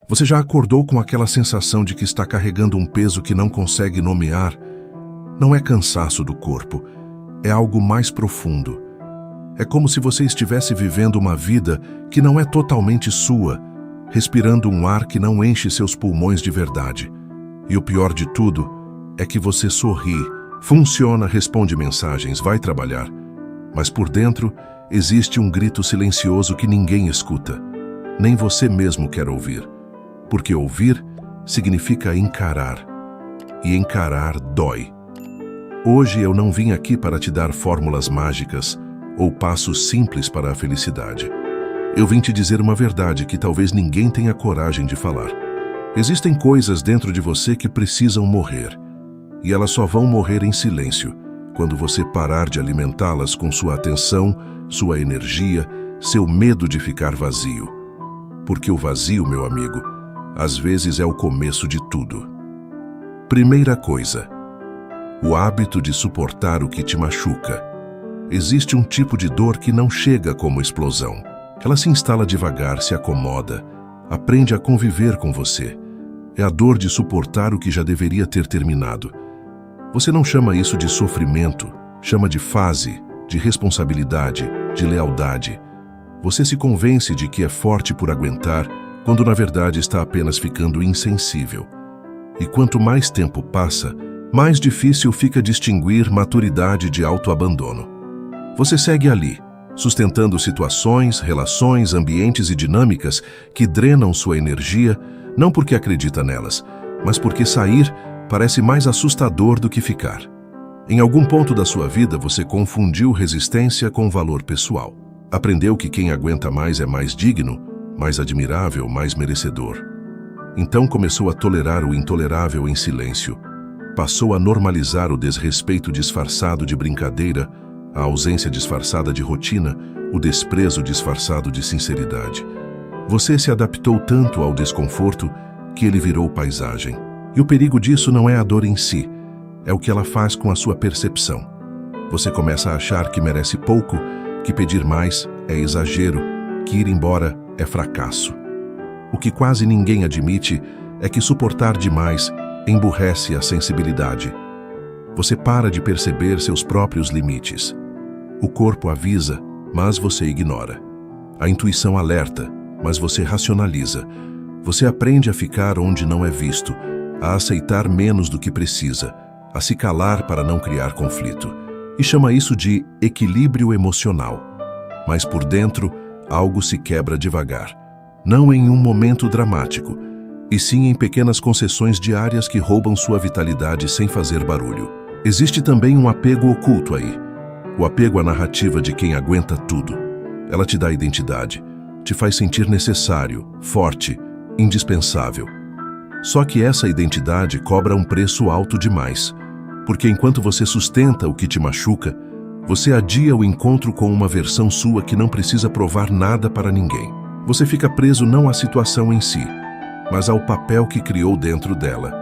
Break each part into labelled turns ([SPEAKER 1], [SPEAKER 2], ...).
[SPEAKER 1] Você já acordou com aquela sensação de que está carregando um peso que não consegue nomear? Não é cansaço do corpo, é algo mais profundo. É como se você estivesse vivendo uma vida que não é totalmente sua, respirando um ar que não enche seus pulmões de verdade. E o pior de tudo é que você sorri, funciona, responde mensagens, vai trabalhar. Mas por dentro existe um grito silencioso que ninguém escuta. Nem você mesmo quer ouvir. Porque ouvir significa encarar. E encarar dói. Hoje eu não vim aqui para te dar fórmulas mágicas ou passos simples para a felicidade. Eu vim te dizer uma verdade que talvez ninguém tenha coragem de falar. Existem coisas dentro de você que precisam morrer. E elas só vão morrer em silêncio, quando você parar de alimentá-las com sua atenção, sua energia, seu medo de ficar vazio. Porque o vazio, meu amigo, às vezes é o começo de tudo. Primeira coisa, o hábito de suportar o que te machuca. Existe um tipo de dor que não chega como explosão. Ela se instala devagar, se acomoda, aprende a conviver com você. É a dor de suportar o que já deveria ter terminado. Você não chama isso de sofrimento, chama de fase, de responsabilidade, de lealdade. Você se convence de que é forte por aguentar, quando na verdade está apenas ficando insensível. E quanto mais tempo passa, mais difícil fica distinguir maturidade de autoabandono. Você segue ali, sustentando situações, relações, ambientes e dinâmicas que drenam sua energia, não porque acredita nelas, mas porque sair parece mais assustador do que ficar. Em algum ponto da sua vida você confundiu resistência com valor pessoal. Aprendeu que quem aguenta mais é mais digno, mais admirável, mais merecedor. Então começou a tolerar o intolerável em silêncio. Passou a normalizar o desrespeito disfarçado de brincadeira, a ausência disfarçada de rotina, o desprezo disfarçado de sinceridade. Você se adaptou tanto ao desconforto que ele virou paisagem. E o perigo disso não é a dor em si, é o que ela faz com a sua percepção. Você começa a achar que merece pouco, que pedir mais é exagero, que ir embora é fracasso. O que quase ninguém admite é que suportar demais emburrece a sensibilidade. Você para de perceber seus próprios limites. O corpo avisa, mas você ignora. A intuição alerta, mas você racionaliza. Você aprende a ficar onde não é visto, a aceitar menos do que precisa, a se calar para não criar conflito. E chama isso de equilíbrio emocional. Mas por dentro, algo se quebra devagar. Não em um momento dramático, e sim em pequenas concessões diárias que roubam sua vitalidade sem fazer barulho. Existe também um apego oculto aí. O apego à narrativa de quem aguenta tudo. Ela te dá identidade, te faz sentir necessário, forte, indispensável. Só que essa identidade cobra um preço alto demais, porque enquanto você sustenta o que te machuca, você adia o encontro com uma versão sua que não precisa provar nada para ninguém. Você fica preso não à situação em si, mas ao papel que criou dentro dela.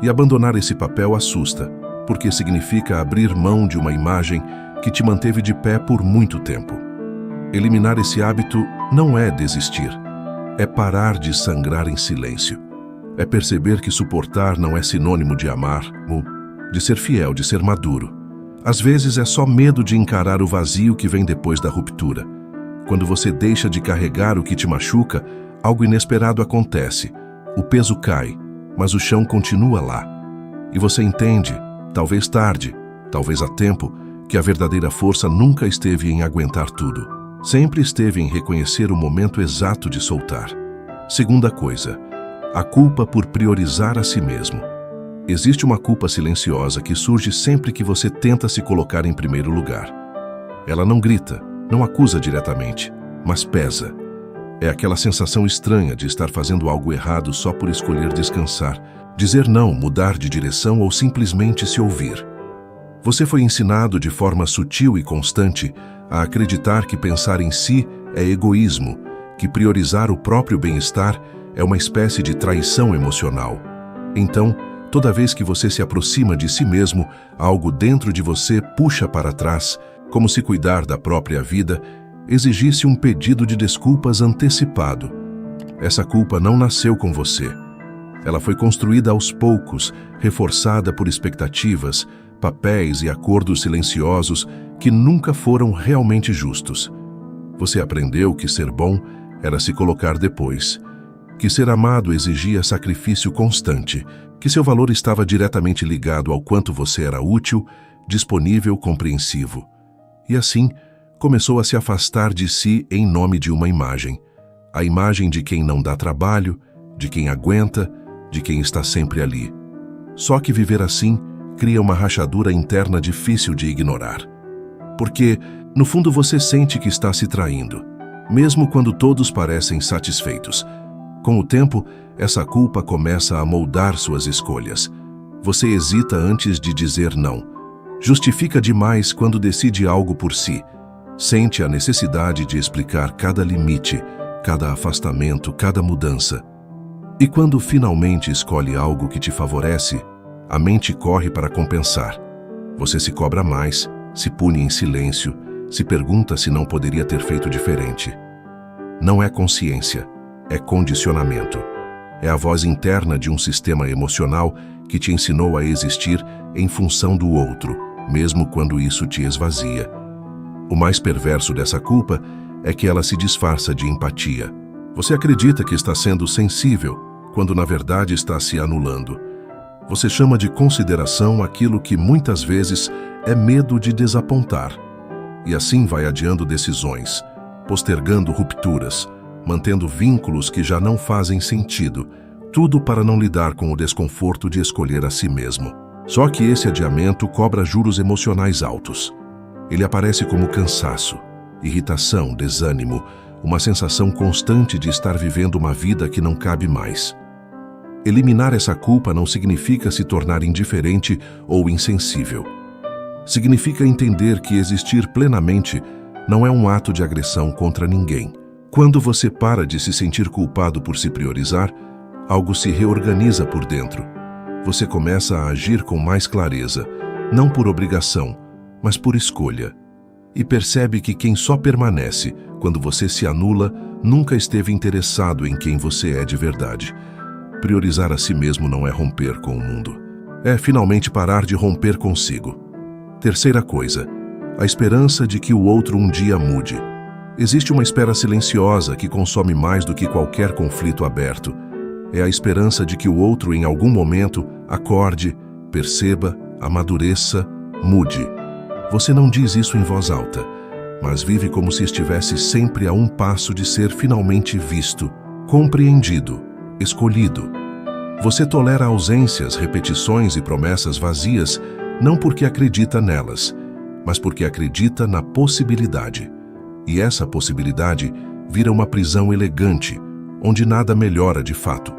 [SPEAKER 1] E abandonar esse papel assusta, porque significa abrir mão de uma imagem que te manteve de pé por muito tempo. Eliminar esse hábito não é desistir, é parar de sangrar em silêncio. É perceber que suportar não é sinônimo de amar, de ser fiel, de ser maduro. Às vezes é só medo de encarar o vazio que vem depois da ruptura. Quando você deixa de carregar o que te machuca, algo inesperado acontece. O peso cai, mas o chão continua lá. E você entende, talvez tarde, talvez a tempo, que a verdadeira força nunca esteve em aguentar tudo. Sempre esteve em reconhecer o momento exato de soltar. Segunda coisa, a culpa por priorizar a si mesmo. Existe uma culpa silenciosa que surge sempre que você tenta se colocar em primeiro lugar. Ela não grita, não acusa diretamente, mas pesa. É aquela sensação estranha de estar fazendo algo errado só por escolher descansar, dizer não, mudar de direção ou simplesmente se ouvir. Você foi ensinado de forma sutil e constante a acreditar que pensar em si é egoísmo, que priorizar o próprio bem-estar é uma espécie de traição emocional. Então, toda vez que você se aproxima de si mesmo, algo dentro de você puxa para trás, como se cuidar da própria vida exigisse um pedido de desculpas antecipado. essa culpa não nasceu com você. Ela foi construída aos poucos, reforçada por expectativas, papéis e acordos silenciosos que nunca foram realmente justos. Você aprendeu que ser bom era se colocar depois, que ser amado exigia sacrifício constante, que seu valor estava diretamente ligado ao quanto você era útil, disponível, compreensivo. E assim, começou a se afastar de si em nome de uma imagem. A imagem de quem não dá trabalho, de quem aguenta, de quem está sempre ali. Só que viver assim cria uma rachadura interna difícil de ignorar. Porque, no fundo, você sente que está se traindo, mesmo quando todos parecem satisfeitos. Com o tempo, essa culpa começa a moldar suas escolhas. Você hesita antes de dizer não. Justifica demais quando decide algo por si. Sente a necessidade de explicar cada limite, cada afastamento, cada mudança. E quando finalmente escolhe algo que te favorece, a mente corre para compensar. Você se cobra mais, se pune em silêncio, se pergunta se não poderia ter feito diferente. Não é consciência, é condicionamento. É a voz interna de um sistema emocional que te ensinou a existir em função do outro, mesmo quando isso te esvazia. O mais perverso dessa culpa é que ela se disfarça de empatia. Você acredita que está sendo sensível, quando na verdade está se anulando. Você chama de consideração aquilo que muitas vezes é medo de desapontar. E assim vai adiando decisões, postergando rupturas, mantendo vínculos que já não fazem sentido, tudo para não lidar com o desconforto de escolher a si mesmo. Só que esse adiamento cobra juros emocionais altos. Ele aparece como cansaço, irritação, desânimo, uma sensação constante de estar vivendo uma vida que não cabe mais. Eliminar essa culpa não significa se tornar indiferente ou insensível. Significa entender que existir plenamente não é um ato de agressão contra ninguém. Quando você para de se sentir culpado por se priorizar, algo se reorganiza por dentro. Você começa a agir com mais clareza, não por obrigação, mas por escolha. E percebe que quem só permanece quando você se anula nunca esteve interessado em quem você é de verdade. Priorizar a si mesmo não é romper com o mundo. É finalmente parar de romper consigo. Terceira coisa, a esperança de que o outro um dia mude. Existe uma espera silenciosa que consome mais do que qualquer conflito aberto. É a esperança de que o outro em algum momento acorde, perceba, amadureça, mude. Você não diz isso em voz alta, mas vive como se estivesse sempre a um passo de ser finalmente visto, compreendido, escolhido. Você tolera ausências, repetições e promessas vazias, não porque acredita nelas, mas porque acredita na possibilidade. E essa possibilidade vira uma prisão elegante, onde nada melhora de fato,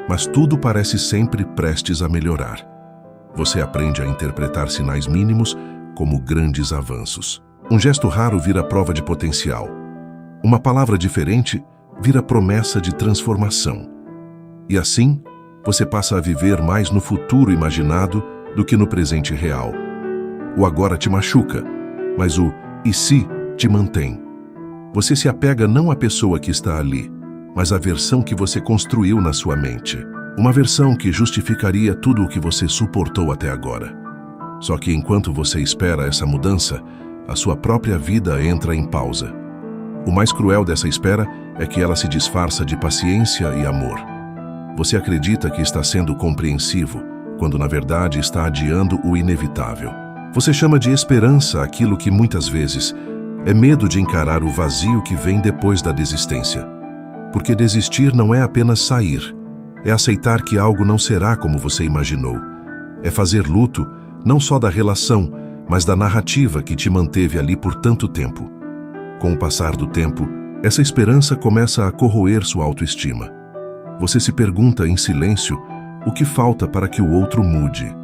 [SPEAKER 1] mas tudo parece sempre prestes a melhorar. Você aprende a interpretar sinais mínimos como grandes avanços. Um gesto raro vira prova de potencial. Uma palavra diferente vira promessa de transformação. E assim, você passa a viver mais no futuro imaginado do que no presente real. O agora te machuca, mas o e se te mantém. Você se apega não à pessoa que está ali, mas à versão que você construiu na sua mente. Uma versão que justificaria tudo o que você suportou até agora. Só que enquanto você espera essa mudança, a sua própria vida entra em pausa. O mais cruel dessa espera é que ela se disfarça de paciência e amor. Você acredita que está sendo compreensivo, quando na verdade está adiando o inevitável. Você chama de esperança aquilo que muitas vezes é medo de encarar o vazio que vem depois da desistência. Porque desistir não é apenas sair, é aceitar que algo não será como você imaginou. É fazer luto não só da relação, mas da narrativa que te manteve ali por tanto tempo. Com o passar do tempo, essa esperança começa a corroer sua autoestima. Você se pergunta em silêncio o que falta para que o outro mude.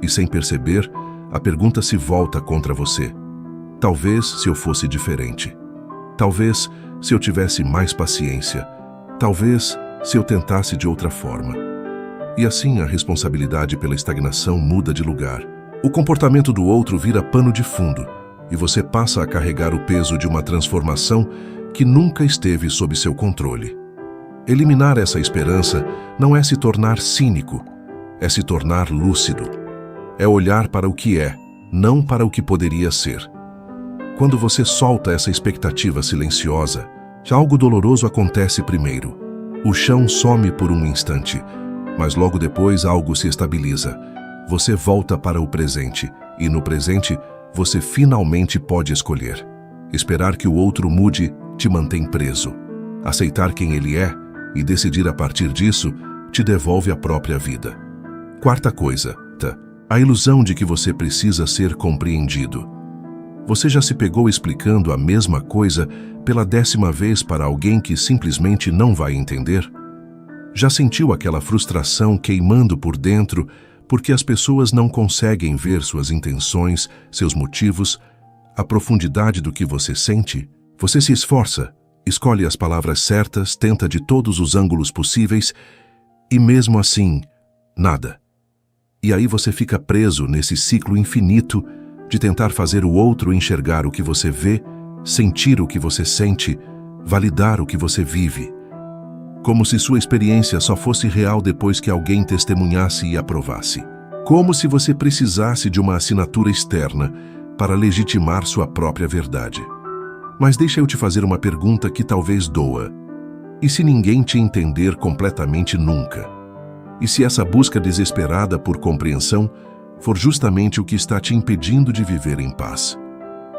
[SPEAKER 1] E sem perceber, a pergunta se volta contra você. Talvez se eu fosse diferente. Talvez se eu tivesse mais paciência. Talvez se eu tentasse de outra forma. E assim a responsabilidade pela estagnação muda de lugar. O comportamento do outro vira pano de fundo e você passa a carregar o peso de uma transformação que nunca esteve sob seu controle. Eliminar essa esperança não é se tornar cínico, é se tornar lúcido. É olhar para o que é, não para o que poderia ser. Quando você solta essa expectativa silenciosa, algo doloroso acontece primeiro. O chão some por um instante, mas logo depois algo se estabiliza. Você volta para o presente, e no presente você finalmente pode escolher. Esperar que o outro mude te mantém preso. Aceitar quem ele é e decidir a partir disso te devolve a própria vida. Quarta coisa, a ilusão de que você precisa ser compreendido. Você já se pegou explicando a mesma coisa pela 10ª vez para alguém que simplesmente não vai entender? Já sentiu aquela frustração queimando por dentro porque as pessoas não conseguem ver suas intenções, seus motivos, a profundidade do que você sente? Você se esforça, escolhe as palavras certas, tenta de todos os ângulos possíveis e mesmo assim, nada. E aí você fica preso nesse ciclo infinito de tentar fazer o outro enxergar o que você vê, sentir o que você sente, validar o que você vive. Como se sua experiência só fosse real depois que alguém testemunhasse e aprovasse. Como se você precisasse de uma assinatura externa para legitimar sua própria verdade. Mas deixa eu te fazer uma pergunta que talvez doa. E se ninguém te entender completamente nunca? E se essa busca desesperada por compreensão for justamente o que está te impedindo de viver em paz?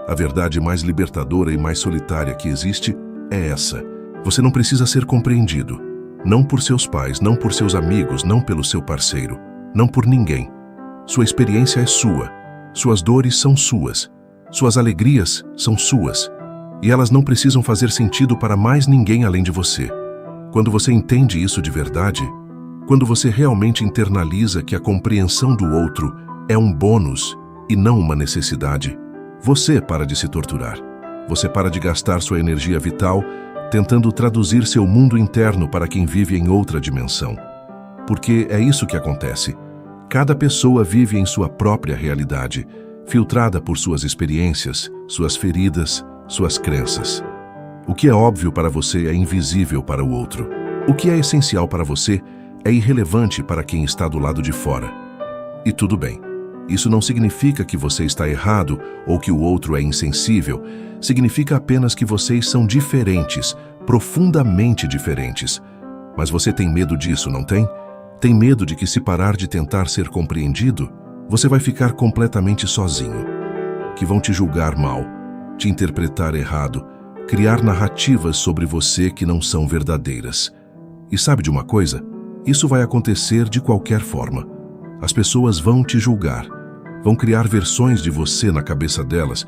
[SPEAKER 1] A verdade mais libertadora e mais solitária que existe é essa. Você não precisa ser compreendido. Não por seus pais, não por seus amigos, não pelo seu parceiro, não por ninguém. Sua experiência é sua. Suas dores são suas. Suas alegrias são suas. E elas não precisam fazer sentido para mais ninguém além de você. Quando você entende isso de verdade, quando você realmente internaliza que a compreensão do outro é um bônus e não uma necessidade, você para de se torturar. Você para de gastar sua energia vital tentando traduzir seu mundo interno para quem vive em outra dimensão. Porque é isso que acontece. Cada pessoa vive em sua própria realidade, filtrada por suas experiências, suas feridas, suas crenças. O que é óbvio para você é invisível para o outro. O que é essencial para você é irrelevante para quem está do lado de fora. E tudo bem. Isso não significa que você está errado ou que o outro é insensível. Significa apenas que vocês são diferentes, profundamente diferentes. Mas você tem medo disso, não tem? Tem medo de que se parar de tentar ser compreendido, você vai ficar completamente sozinho. Que vão te julgar mal, te interpretar errado, criar narrativas sobre você que não são verdadeiras. E sabe de uma coisa? Isso vai acontecer de qualquer forma. As pessoas vão te julgar, vão criar versões de você na cabeça delas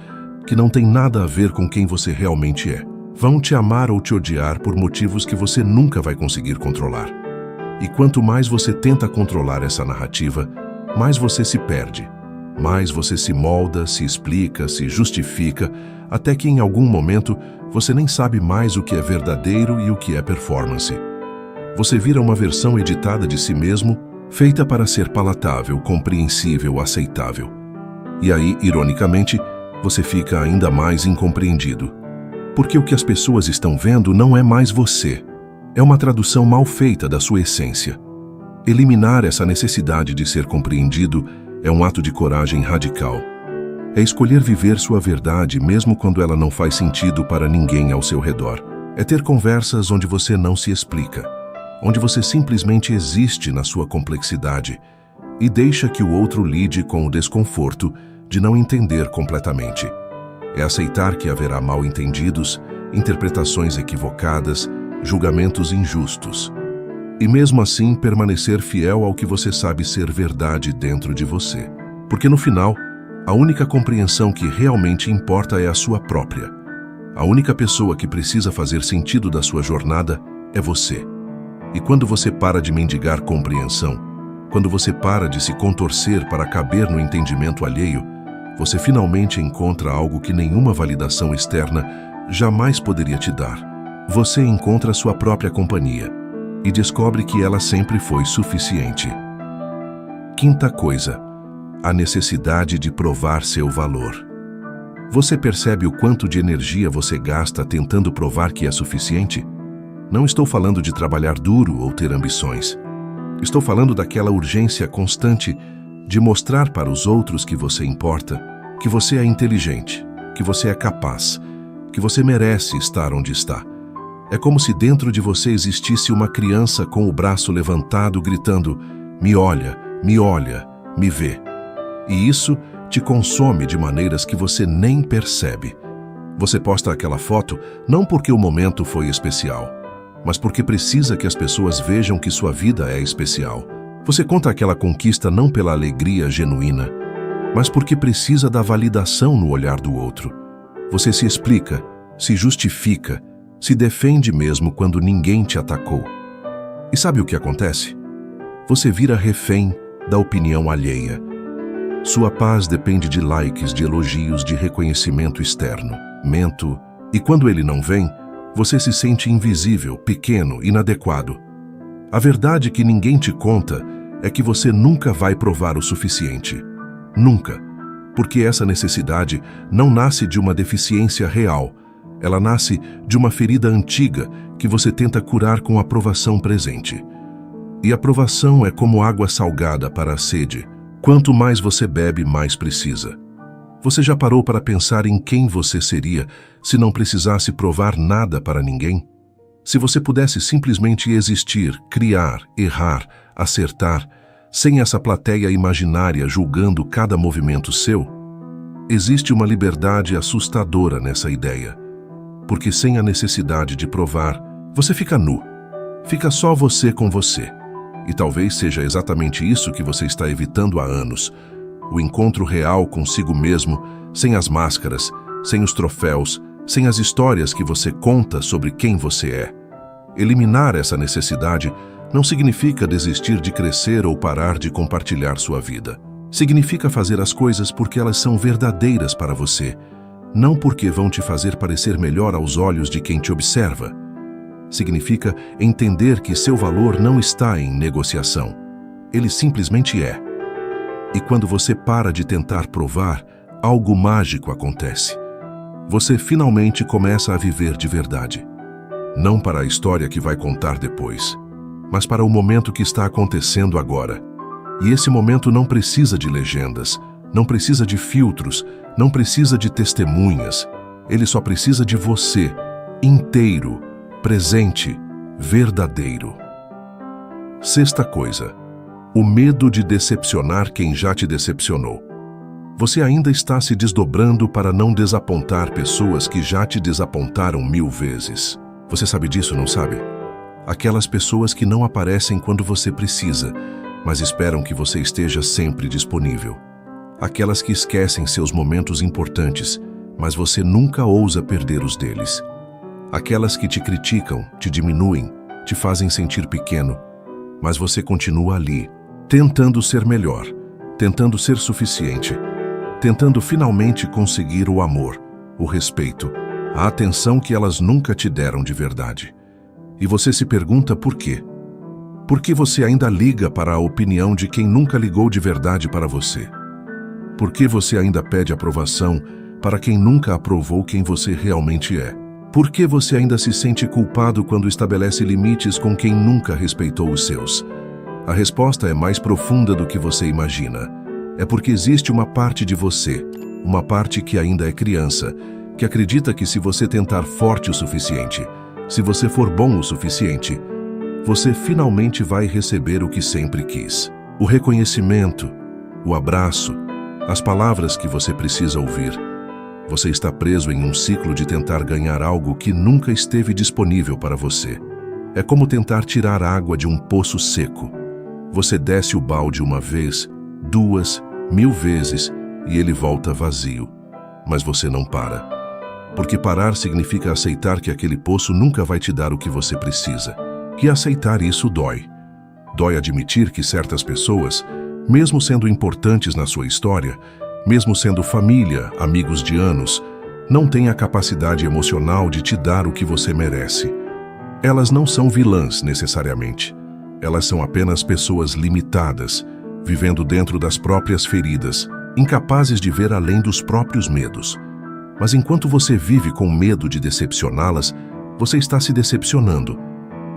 [SPEAKER 1] que não tem nada a ver com quem você realmente é. Vão te amar ou te odiar por motivos que você nunca vai conseguir controlar. E quanto mais você tenta controlar essa narrativa, mais você se perde. Mais você se molda, se explica, se justifica, até que em algum momento você nem sabe mais o que é verdadeiro e o que é performance. Você vira uma versão editada de si mesmo, feita para ser palatável, compreensível, aceitável. E aí, ironicamente, você fica ainda mais incompreendido. Porque o que as pessoas estão vendo não é mais você. É uma tradução mal feita da sua essência. Eliminar essa necessidade de ser compreendido é um ato de coragem radical. É escolher viver sua verdade mesmo quando ela não faz sentido para ninguém ao seu redor. É ter conversas onde você não se explica, onde você simplesmente existe na sua complexidade e deixa que o outro lide com o desconforto de não entender completamente. É aceitar que haverá mal-entendidos, interpretações equivocadas, julgamentos injustos. E mesmo assim permanecer fiel ao que você sabe ser verdade dentro de você. Porque no final, a única compreensão que realmente importa é a sua própria. A única pessoa que precisa fazer sentido da sua jornada é você. E quando você para de mendigar compreensão, quando você para de se contorcer para caber no entendimento alheio, você finalmente encontra algo que nenhuma validação externa jamais poderia te dar. Você encontra sua própria companhia e descobre que ela sempre foi suficiente. Quinta coisa, a necessidade de provar seu valor. Você percebe o quanto de energia você gasta tentando provar que é suficiente? Não estou falando de trabalhar duro ou ter ambições. Estou falando daquela urgência constante de mostrar para os outros que você importa, que você é inteligente, que você é capaz, que você merece estar onde está. É como se dentro de você existisse uma criança com o braço levantado gritando: me olha, me vê. E isso te consome de maneiras que você nem percebe. Você posta aquela foto não porque o momento foi especial, mas porque precisa que as pessoas vejam que sua vida é especial. Você conta aquela conquista não pela alegria genuína, mas porque precisa da validação no olhar do outro. Você se explica, se justifica, se defende mesmo quando ninguém te atacou. E sabe o que acontece? Você vira refém da opinião alheia. Sua paz depende de likes, de elogios, de reconhecimento externo. E quando ele não vem, você se sente invisível, pequeno, inadequado. A verdade que ninguém te conta é que você nunca vai provar o suficiente. Nunca. Porque essa necessidade não nasce de uma deficiência real. Ela nasce de uma ferida antiga que você tenta curar com a aprovação presente. E a aprovação é como água salgada para a sede. Quanto mais você bebe, mais precisa. Você já parou para pensar em quem você seria se não precisasse provar nada para ninguém? Se você pudesse simplesmente existir, criar, errar, acertar, sem essa plateia imaginária julgando cada movimento seu? Existe uma liberdade assustadora nessa ideia. Porque sem a necessidade de provar, você fica nu. Fica só você com você. E talvez seja exatamente isso que você está evitando há anos. O encontro real consigo mesmo, sem as máscaras, sem os troféus, sem as histórias que você conta sobre quem você é. Eliminar essa necessidade não significa desistir de crescer ou parar de compartilhar sua vida. Significa fazer as coisas porque elas são verdadeiras para você, não porque vão te fazer parecer melhor aos olhos de quem te observa. Significa entender que seu valor não está em negociação. Ele simplesmente é. E quando você para de tentar provar, algo mágico acontece. Você finalmente começa a viver de verdade. Não para a história que vai contar depois, mas para o momento que está acontecendo agora. E esse momento não precisa de legendas, não precisa de filtros, não precisa de testemunhas. Ele só precisa de você, inteiro, presente, verdadeiro. Sexta coisa. O medo de decepcionar quem já te decepcionou. Você ainda está se desdobrando para não desapontar pessoas que já te desapontaram 1000 vezes. Você sabe disso, não sabe? Aquelas pessoas que não aparecem quando você precisa, mas esperam que você esteja sempre disponível. Aquelas que esquecem seus momentos importantes, mas você nunca ousa perder os deles. Aquelas que te criticam, te diminuem, te fazem sentir pequeno, mas você continua ali, tentando ser melhor, tentando ser suficiente, tentando finalmente conseguir o amor, o respeito, a atenção que elas nunca te deram de verdade. E você se pergunta por quê? Por que você ainda liga para a opinião de quem nunca ligou de verdade para você? Por que você ainda pede aprovação para quem nunca aprovou quem você realmente é? Por que você ainda se sente culpado quando estabelece limites com quem nunca respeitou os seus? A resposta é mais profunda do que você imagina. É porque existe uma parte de você, uma parte que ainda é criança, que acredita que se você tentar forte o suficiente, se você for bom o suficiente, você finalmente vai receber o que sempre quis. O reconhecimento, o abraço, as palavras que você precisa ouvir. Você está preso em um ciclo de tentar ganhar algo que nunca esteve disponível para você. É como tentar tirar água de um poço seco. Você desce o balde uma vez, 2, 1000 vezes e ele volta vazio. Mas você não para. Porque parar significa aceitar que aquele poço nunca vai te dar o que você precisa. E aceitar isso dói. Dói admitir que certas pessoas, mesmo sendo importantes na sua história, mesmo sendo família, amigos de anos, não têm a capacidade emocional de te dar o que você merece. Elas não são vilãs, necessariamente. Elas são apenas pessoas limitadas, vivendo dentro das próprias feridas, incapazes de ver além dos próprios medos. Mas enquanto você vive com medo de decepcioná-las, você está se decepcionando,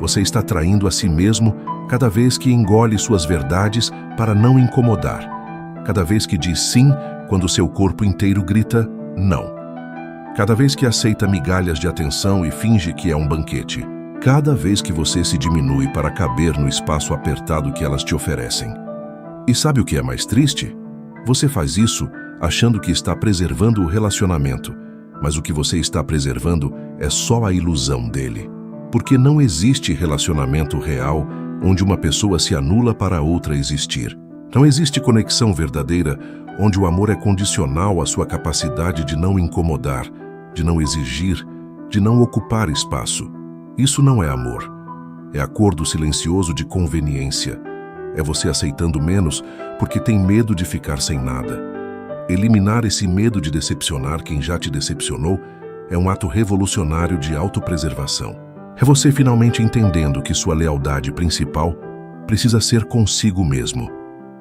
[SPEAKER 1] Você está traindo a si mesmo cada vez que engole suas verdades para não incomodar. Cada vez que diz sim quando seu corpo inteiro grita não. Cada vez que aceita migalhas de atenção e finge que é um banquete. Cada vez que você se diminui para caber no espaço apertado que elas te oferecem. E sabe o que é mais triste? Você faz isso achando que está preservando o relacionamento, mas o que você está preservando é só a ilusão dele. Porque não existe relacionamento real onde uma pessoa se anula para a outra existir. Não existe conexão verdadeira onde o amor é condicional à sua capacidade de não incomodar, de não exigir, de não ocupar espaço. Isso não é amor. É acordo silencioso de conveniência. É você aceitando menos porque tem medo de ficar sem nada. Eliminar esse medo de decepcionar quem já te decepcionou é um ato revolucionário de autopreservação. É você finalmente entendendo que sua lealdade principal precisa ser consigo mesmo.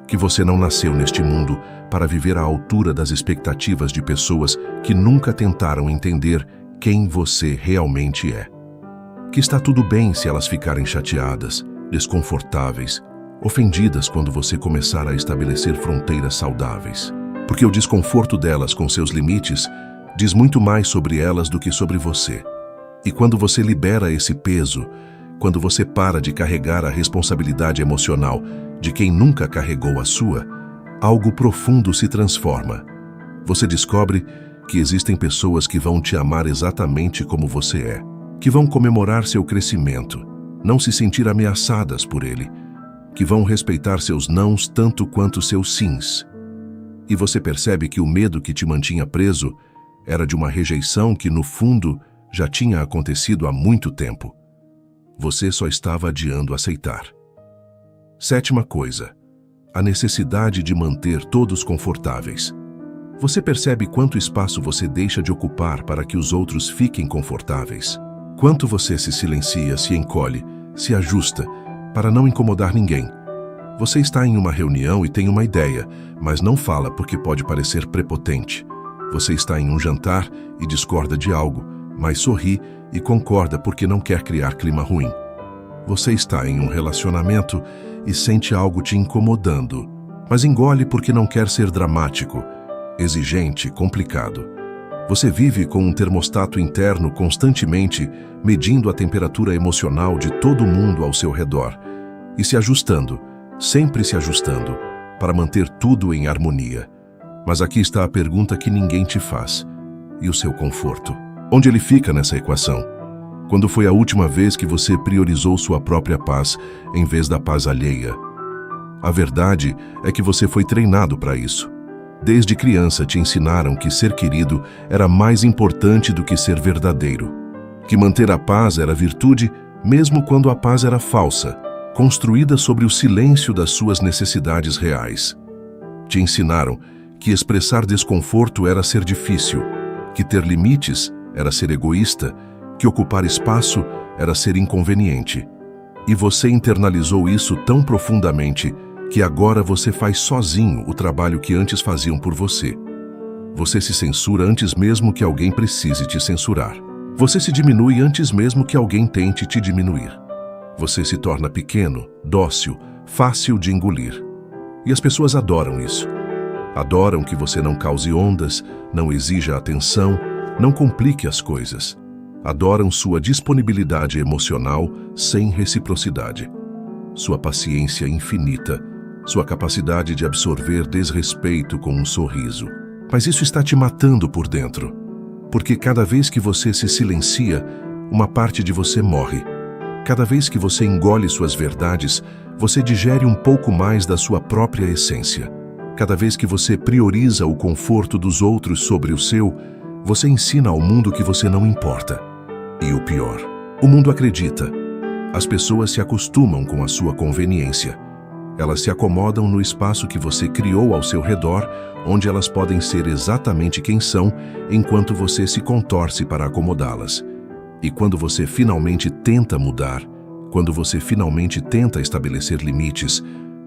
[SPEAKER 1] Que você não nasceu neste mundo para viver à altura das expectativas de pessoas que nunca tentaram entender quem você realmente é. Que está tudo bem se elas ficarem chateadas, desconfortáveis, ofendidas quando você começar a estabelecer fronteiras saudáveis. Porque o desconforto delas com seus limites diz muito mais sobre elas do que sobre você. E quando você libera esse peso, quando você para de carregar a responsabilidade emocional de quem nunca carregou a sua, algo profundo se transforma. Você descobre que existem pessoas que vão te amar exatamente como você é, que vão comemorar seu crescimento, não se sentir ameaçadas por ele, que vão respeitar seus nãos tanto quanto seus sims. E você percebe que o medo que te mantinha preso era de uma rejeição que, no fundo, já tinha acontecido há muito tempo. Você só estava adiando aceitar. Sétima coisa, a necessidade de manter todos confortáveis. Você percebe quanto espaço você deixa de ocupar para que os outros fiquem confortáveis? Quanto você se silencia, se encolhe, se ajusta para não incomodar ninguém? Você está em uma reunião e tem uma ideia, mas não fala porque pode parecer prepotente. Você está em um jantar e discorda de algo, mas sorri e concorda porque não quer criar clima ruim. Você está em um relacionamento e sente algo te incomodando, mas engole porque não quer ser dramático, exigente, complicado. Você vive com um termostato interno constantemente medindo a temperatura emocional de todo mundo ao seu redor e se ajustando, sempre se ajustando, para manter tudo em harmonia. Mas aqui está a pergunta que ninguém te faz. E o seu conforto? Onde ele fica nessa equação? Quando foi a última vez que você priorizou sua própria paz em vez da paz alheia? A verdade é que você foi treinado para isso. Desde criança te ensinaram que ser querido era mais importante do que ser verdadeiro. Que manter a paz era virtude, mesmo quando a paz era falsa, construída sobre o silêncio das suas necessidades reais. Te ensinaram que expressar desconforto era ser difícil, que ter limites era ser egoísta, que ocupar espaço era ser inconveniente. E você internalizou isso tão profundamente que agora você faz sozinho o trabalho que antes faziam por você. Você se censura antes mesmo que alguém precise te censurar. Você se diminui antes mesmo que alguém tente te diminuir. Você se torna pequeno, dócil, fácil de engolir. E as pessoas adoram isso. Adoram que você não cause ondas, não exija atenção, não complique as coisas. Adoram sua disponibilidade emocional sem reciprocidade. Sua paciência infinita, sua capacidade de absorver desrespeito com um sorriso. Mas isso está te matando por dentro. Porque cada vez que você se silencia, uma parte de você morre. Cada vez que você engole suas verdades, você digere um pouco mais da sua própria essência. Cada vez que você prioriza o conforto dos outros sobre o seu, você ensina ao mundo que você não importa. E o pior, o mundo acredita. As pessoas se acostumam com a sua conveniência. Elas se acomodam no espaço que você criou ao seu redor, onde elas podem ser exatamente quem são, enquanto você se contorce para acomodá-las. E quando você finalmente tenta mudar, quando você finalmente tenta estabelecer limites,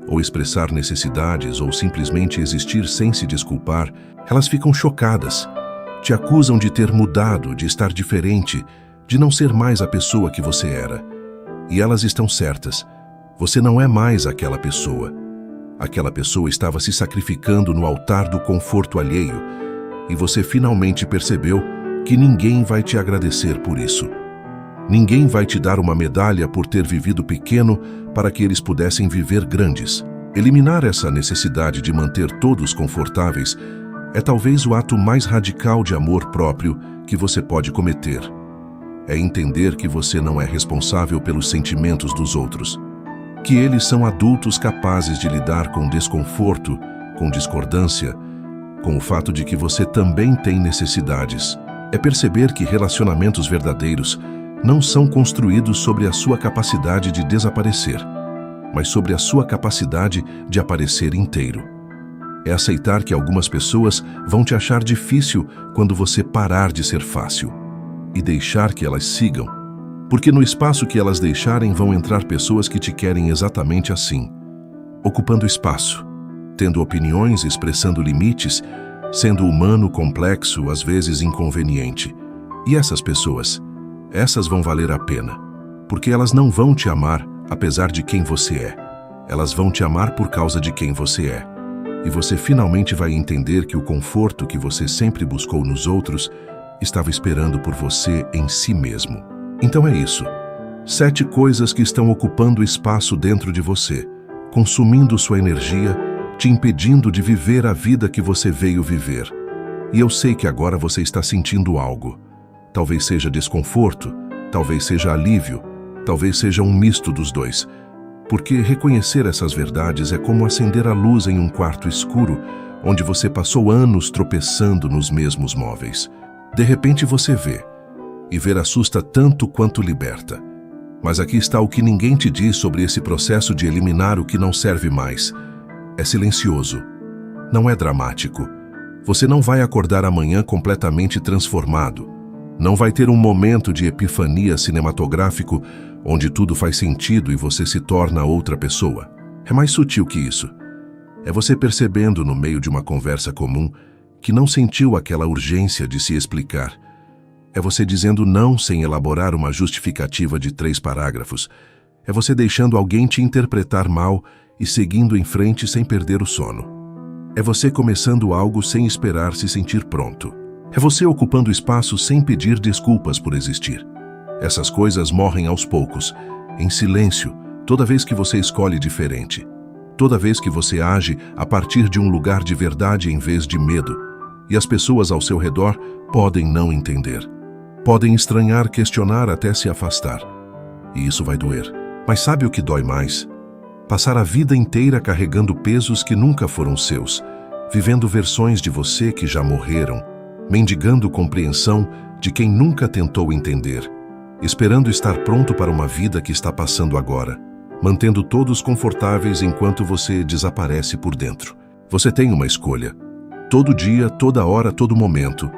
[SPEAKER 1] ou expressar necessidades, ou simplesmente existir sem se desculpar, elas ficam chocadas. Te acusam de ter mudado, de estar diferente, de não ser mais a pessoa que você era. E elas estão certas. Você não é mais aquela pessoa. Aquela pessoa estava se sacrificando no altar do conforto alheio, e você finalmente percebeu que ninguém vai te agradecer por isso. Ninguém vai te dar uma medalha por ter vivido pequeno para que eles pudessem viver grandes. Eliminar essa necessidade de manter todos confortáveis é talvez o ato mais radical de amor próprio que você pode cometer. É entender que você não é responsável pelos sentimentos dos outros, que eles são adultos capazes de lidar com desconforto, com discordância, com o fato de que você também tem necessidades. É perceber que relacionamentos verdadeiros não são construídos sobre a sua capacidade de desaparecer, mas sobre a sua capacidade de aparecer inteiro. É aceitar que algumas pessoas vão te achar difícil quando você parar de ser fácil e deixar que elas sigam, porque no espaço que elas deixarem vão entrar pessoas que te querem exatamente assim, ocupando espaço, tendo opiniões, expressando limites, sendo humano, complexo, às vezes inconveniente. E essas pessoas, essas vão valer a pena, porque elas não vão te amar apesar de quem você é. Elas vão te amar por causa de quem você é. E você finalmente vai entender que o conforto que você sempre buscou nos outros estava esperando por você em si mesmo. Então é isso. 7 coisas que estão ocupando espaço dentro de você, consumindo sua energia, te impedindo de viver a vida que você veio viver. E eu sei que agora você está sentindo algo. Talvez seja desconforto, talvez seja alívio, talvez seja um misto dos dois. Porque reconhecer essas verdades é como acender a luz em um quarto escuro, onde você passou anos tropeçando nos mesmos móveis. De repente você vê, e ver assusta tanto quanto liberta. Mas aqui está o que ninguém te diz sobre esse processo de eliminar o que não serve mais. É silencioso. Não é dramático. Você não vai acordar amanhã completamente transformado. Não vai ter um momento de epifania cinematográfico onde tudo faz sentido e você se torna outra pessoa. É mais sutil que isso. É você percebendo no meio de uma conversa comum que não sentiu aquela urgência de se explicar. É você dizendo não sem elaborar uma justificativa de 3 parágrafos. É você deixando alguém te interpretar mal e seguindo em frente sem perder o sono. É você começando algo sem esperar se sentir pronto. É você ocupando espaço sem pedir desculpas por existir. Essas coisas morrem aos poucos, em silêncio, toda vez que você escolhe diferente. Toda vez que você age a partir de um lugar de verdade em vez de medo. E as pessoas ao seu redor podem não entender. Podem estranhar, questionar até se afastar. E isso vai doer. Mas sabe o que dói mais? Passar a vida inteira carregando pesos que nunca foram seus, vivendo versões de você que já morreram, mendigando compreensão de quem nunca tentou entender, esperando estar pronto para uma vida que está passando agora, mantendo todos confortáveis enquanto você desaparece por dentro. Você tem uma escolha. Todo dia, toda hora, todo momento.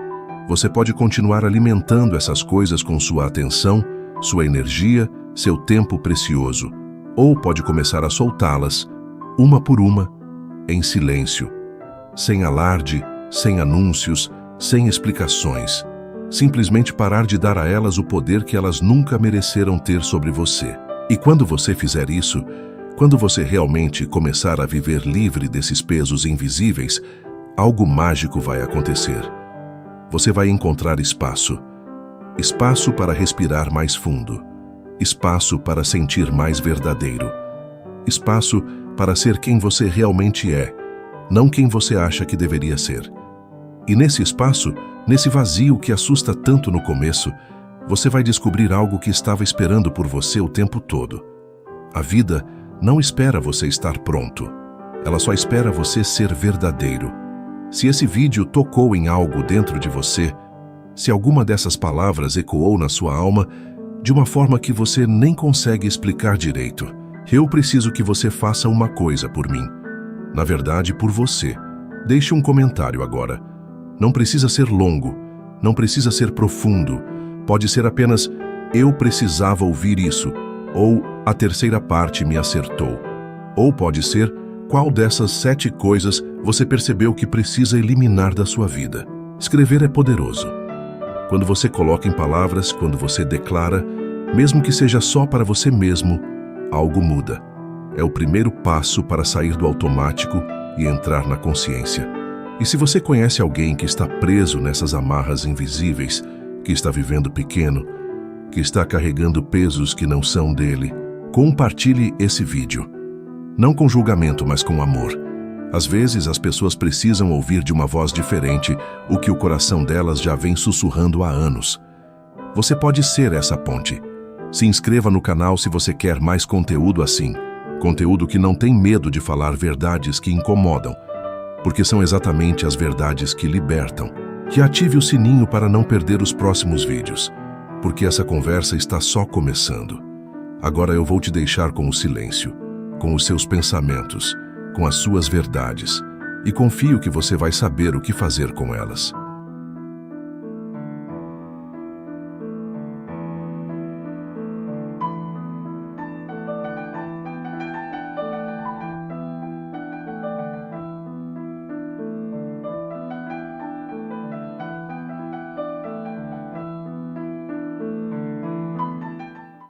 [SPEAKER 1] Você pode continuar alimentando essas coisas com sua atenção, sua energia, seu tempo precioso, ou pode começar a soltá-las, uma por uma, em silêncio, sem alarde, sem anúncios, sem explicações. Simplesmente parar de dar a elas o poder que elas nunca mereceram ter sobre você. E quando você fizer isso, quando você realmente começar a viver livre desses pesos invisíveis, algo mágico vai acontecer. Você vai encontrar espaço. Espaço para respirar mais fundo. Espaço para sentir mais verdadeiro. Espaço para ser quem você realmente é, não quem você acha que deveria ser. E nesse espaço, nesse vazio que assusta tanto no começo, você vai descobrir algo que estava esperando por você o tempo todo. A vida não espera você estar pronto. Ela só espera você ser verdadeiro. Se esse vídeo tocou em algo dentro de você, se alguma dessas palavras ecoou na sua alma, de uma forma que você nem consegue explicar direito, eu preciso que você faça uma coisa por mim. Na verdade, por você. Deixe um comentário agora. Não precisa ser longo, não precisa ser profundo. Pode ser apenas, eu precisava ouvir isso, ou a terceira parte me acertou. Ou pode ser, qual dessas 7 coisas você percebeu que precisa eliminar da sua vida. Escrever é poderoso. Quando você coloca em palavras, quando você declara, Mesmo que seja só para você mesmo, algo muda. É o primeiro passo para sair do automático e entrar na consciência. E se você conhece alguém que está preso nessas amarras invisíveis, que está vivendo pequeno, que está carregando pesos que não são dele, compartilhe esse vídeo. Não com julgamento, mas com amor. Às vezes, as pessoas precisam ouvir de uma voz diferente o que o coração delas já vem sussurrando há anos. Você pode ser essa ponte. Se inscreva no canal se você quer mais conteúdo assim. Conteúdo que não tem medo de falar verdades que incomodam, porque são exatamente as verdades que libertam. Que ative o sininho para não perder os próximos vídeos, porque essa conversa está só começando. Agora eu vou te deixar com o silêncio, com os seus pensamentos, com as suas verdades, e confio que você vai saber o que fazer com elas.